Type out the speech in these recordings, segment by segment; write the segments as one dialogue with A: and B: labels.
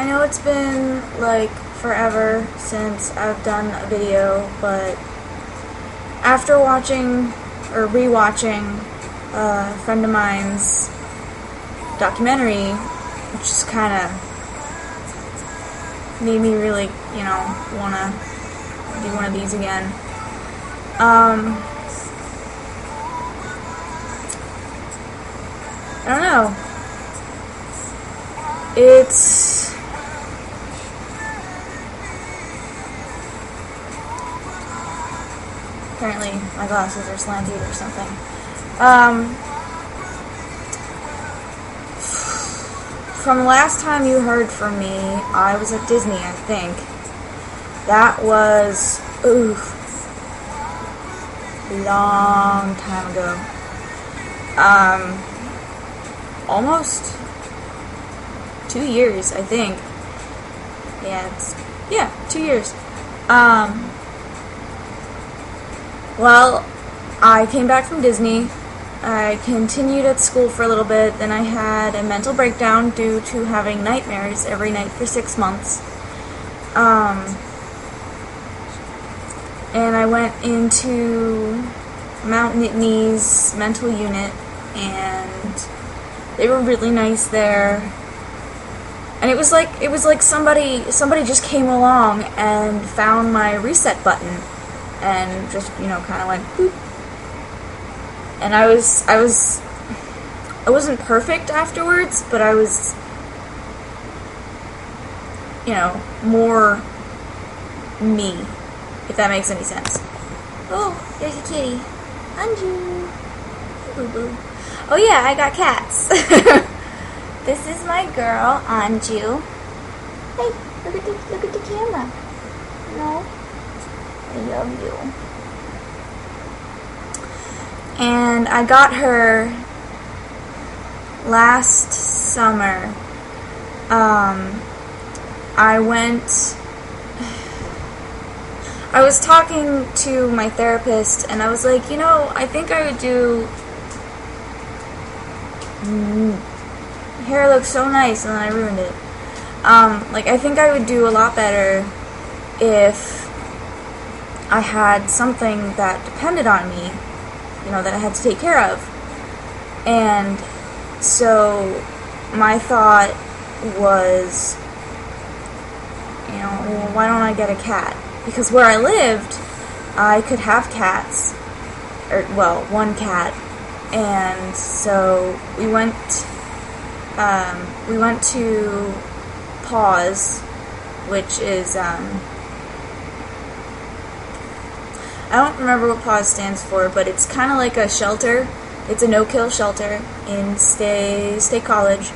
A: I know it's been like forever since I've done a video, but after watching or rewatching a friend of mine's documentary, which just kind of made me really, want to do one of these again. I don't know. It's apparently my glasses are slanted or something. From the last time you heard from me, I was at Disney, I think. That was, a long time ago. Almost 2 years, I think. Yeah, 2 years. Well, I came back from Disney. I continued at school for a little bit, then I had a mental breakdown due to having nightmares every night for 6 months. And I went into Mount Nittany's mental unit, and they were really nice there. And it was like somebody just came along and found my reset button and just, kind of went boop. And I wasn't perfect afterwards, but I was, more me, if that makes any sense. Oh, there's a kitty. Anju. Boo boo. Oh yeah, I got cats. This is my girl, Anju. Hey, look at the camera. No, I love you. And I got her last summer. I was talking to my therapist, and I was like, I think I would do. Hair looks so nice, and then I ruined it. I think I would do a lot better if I had something that depended on me, that I had to take care of. And so my thought was, well, why don't I get a cat? Because where I lived, I could have cats, one cat. And so we went to Paws, which is, I don't remember what Paws stands for, but it's kind of like a shelter. It's a no-kill shelter in State College.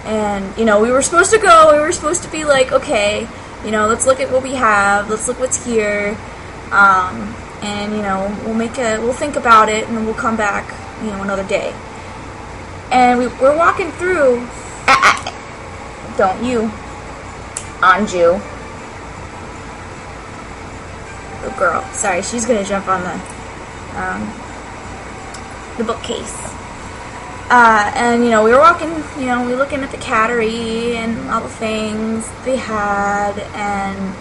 A: And, we were supposed to go, we were supposed to be like, okay, let's look at what we have, let's look what's here, and, we'll think about it, and then we'll come back, another day. And we're walking through, don't you, Anju. Good girl. Sorry, she's gonna jump on the bookcase. And, we were walking, we were looking at the cattery and all the things they had, and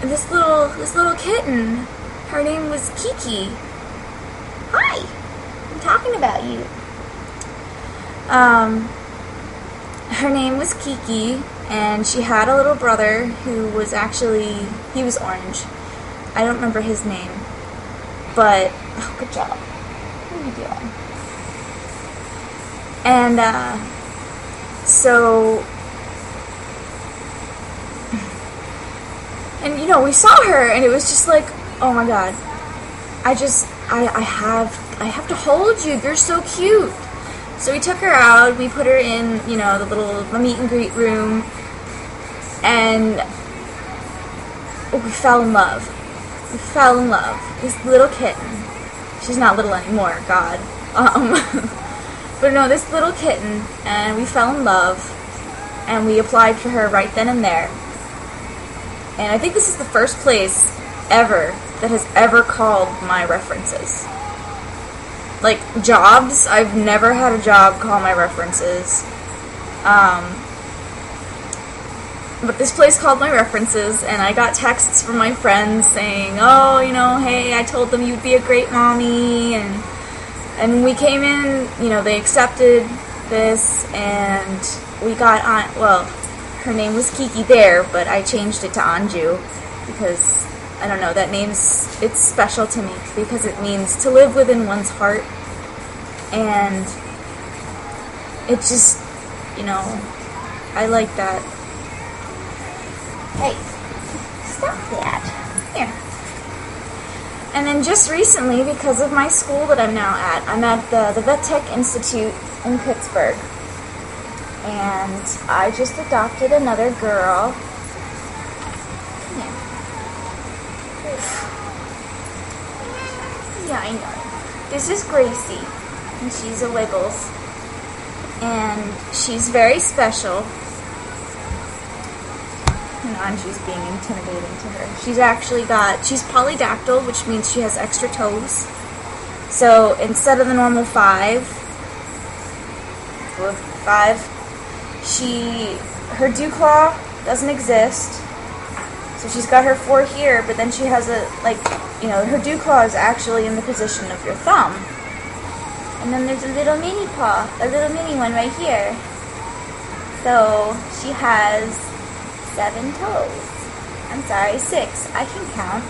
A: this little kitten, her name was Kiki. Hi! I'm talking about you. Her name was Kiki, and she had a little brother who was he was orange. I don't remember his name, but, good job. What are you doing? And, we saw her, and it was just like, oh my god, I have to hold you, you're so cute. So we took her out, we put her in, the meet and greet room, and we fell in love. This little kitten. She's not little anymore, God. But no, this little kitten, and we fell in love, and we applied for her right then and there. And I think this is the first place ever that has ever called my references. Like, jobs, I've never had a job call my references. but this place called my references, and I got texts from my friends saying, oh, you know, hey, I told them you'd be a great mommy, and we came in, you know, they accepted this, and we got on, well, her name was Kiki there, but I changed it to Anju, because, I don't know, that name's, it's special to me, because it means to live within one's heart, and it just, you know, I like that. Hey, stop that. Here. And then just recently, because of my school that I'm now at, I'm at the Vet Tech Institute in Pittsburgh. And I just adopted another girl. Come here. Yeah, I know. This is Gracie, and she's a Wiggles. And she's very special. And Anju's being intimidating to her. She's actually she's polydactyl, which means she has extra toes. So instead of the normal five, her dew claw doesn't exist. So she's got her 4 here, but then she has her dew claw is actually in the position of your thumb. And then there's a little mini paw, a little mini one right here. So she has 7 toes. I'm sorry, 6. I can count.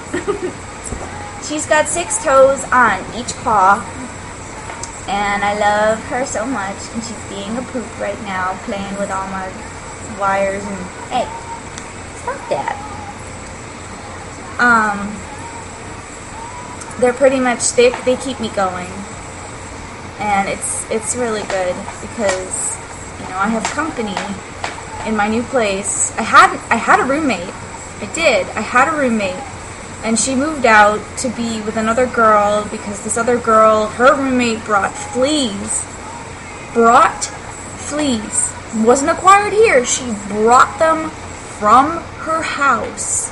A: She's got 6 toes on each paw. And I love her so much. And she's being a poop right now, playing with all my wires and... Hey, stop that. They're pretty much, they keep me going. And it's really good because, you know, I have company in my new place. I had a roommate. I had a roommate, and she moved out to be with another girl because this other girl, her roommate brought fleas. Wasn't acquired here. She brought them from her house.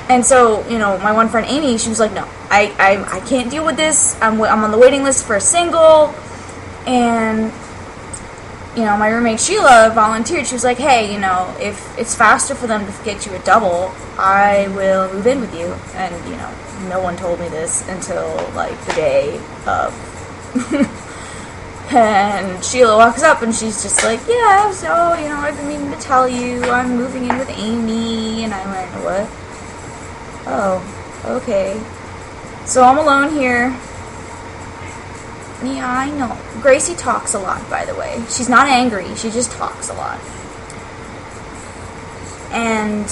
A: And so, you know, my one friend Amy, she was like, no, I can't deal with this. I'm on the waiting list for a single. And, you know, my roommate Sheila volunteered. She was like, hey, you know, if it's faster for them to get you a double, I will move in with you. And, you know, no one told me this until, like, the day of. And Sheila walks up and she's just like, yeah, so, you know, I've been meaning to tell you I'm moving in with Amy. And I went, what? Oh, okay. So I'm alone here. Yeah, I know. Gracie talks a lot, by the way. She's not angry. She just talks a lot. And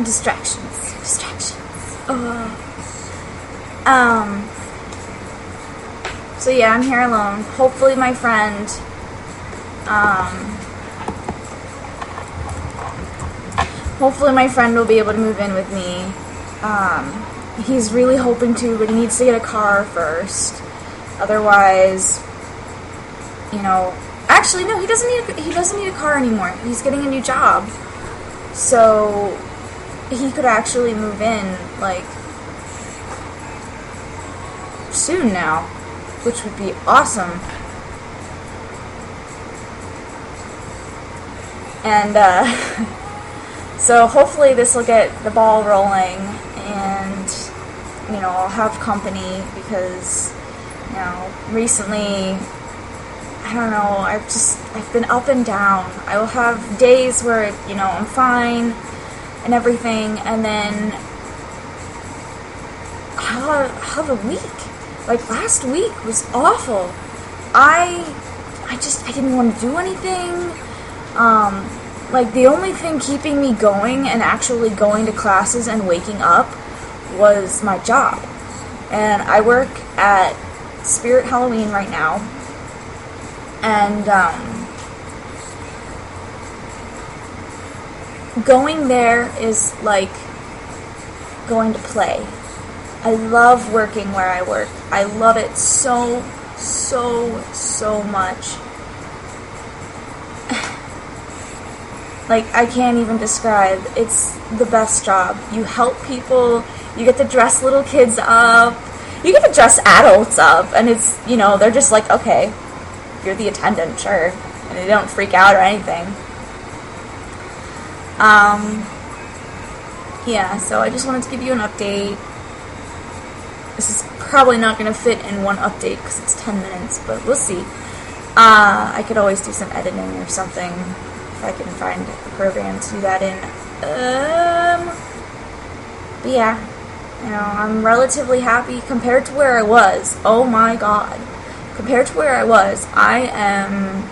A: distractions. So yeah, I'm here alone. Hopefully my friend, will be able to move in with me. He's really hoping to, but he needs to get a car first. Otherwise, you know, actually no, he doesn't need a car anymore. He's getting a new job. So he could actually move in, like, soon now, which would be awesome. And, so hopefully this will get the ball rolling, and, you know, I'll have company, because, you know, recently, I don't know, I've been up and down. I will have days where, you know, I'm fine, and everything, and then I'll have a week. Like, last week was awful. I didn't want to do anything. Like, the only thing keeping me going and actually going to classes and waking up was my job. And I work at Spirit Halloween right now. And, going there is like going to play. I love working where I work. I love it so much. Like, I can't even describe. It's the best job. You help people, you get to dress little kids up, you get to dress adults up, and it's, you know, they're just like, okay, you're the attendant, sure. And they don't freak out or anything. Yeah, so I just wanted to give you an update. This is probably not going to fit in one update because it's 10 minutes, but we'll see. I could always do some editing or something if I can find a program to do that in. But yeah, you know, I'm relatively happy compared to where I was. Oh my god. Compared to where I was, I am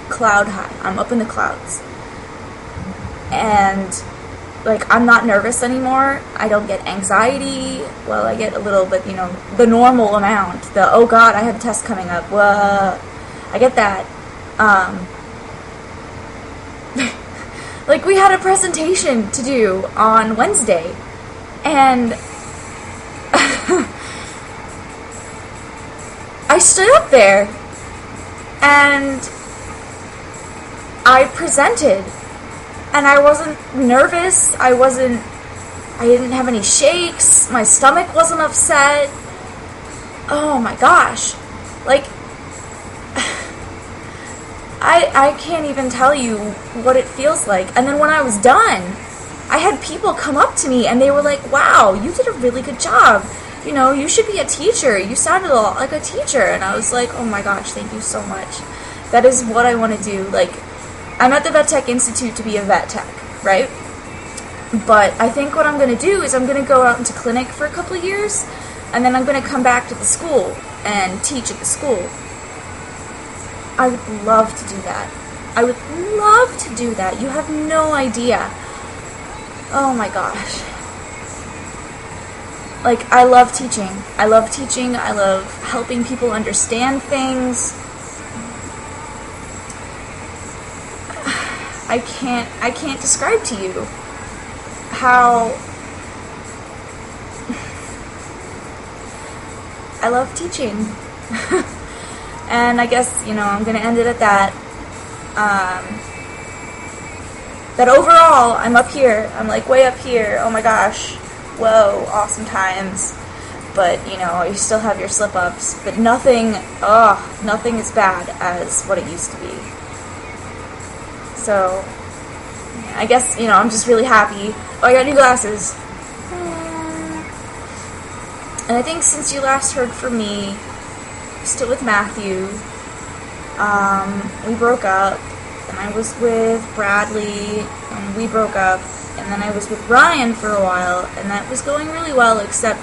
A: cloud high. I'm up in the clouds. And, like, I'm not nervous anymore. I don't get anxiety. Well, I get a little bit, you know, the normal amount. The, oh god, I have a test coming up. Whoa. I get that. Like, we had a presentation to do on Wednesday. And I stood up there and I presented. And I wasn't nervous, I didn't have any shakes, my stomach wasn't upset. Oh my gosh. Like, I can't even tell you what it feels like. And then when I was done, I had people come up to me and they were like, wow, you did a really good job. You know, you should be a teacher. You sounded a lot like a teacher. And I was like, oh my gosh, thank you so much. That is what I want to do. Like, I'm at the Vet Tech Institute to be a vet tech, right? But I think what I'm going to do is I'm going to go out into clinic for a couple of years, and then I'm going to come back to the school and teach at the school. I would love to do that. I would love to do that. You have no idea. Oh my gosh. Like, I love teaching. I love teaching. I love helping people understand things. I can't describe to you how I love teaching. And I guess, you know, I'm going to end it at that. That overall, I'm up here. I'm like way up here. Oh my gosh. Whoa, awesome times. But, you know, you still have your slip-ups. But nothing as bad as what it used to be. So, I guess, you know, I'm just really happy. Oh, I got new glasses. And I think since you last heard from me, still with Matthew, we broke up, and I was with Bradley, and we broke up, and then I was with Ryan for a while, and that was going really well, except,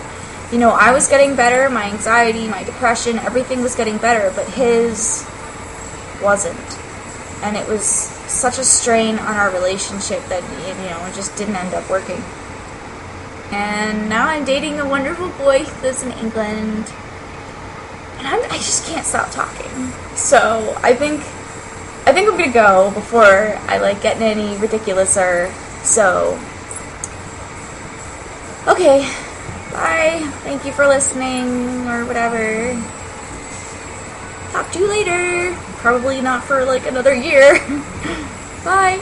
A: you know, I was getting better, my anxiety, my depression, everything was getting better, but his wasn't. And it was such a strain on our relationship that, you know, it just didn't end up working. And now I'm dating a wonderful boy who lives in England. And I just can't stop talking. So I think I'm gonna go before I like get any ridiculouser. So okay, bye. Thank you for listening or whatever. Talk to you later. Probably not for like another year. Bye.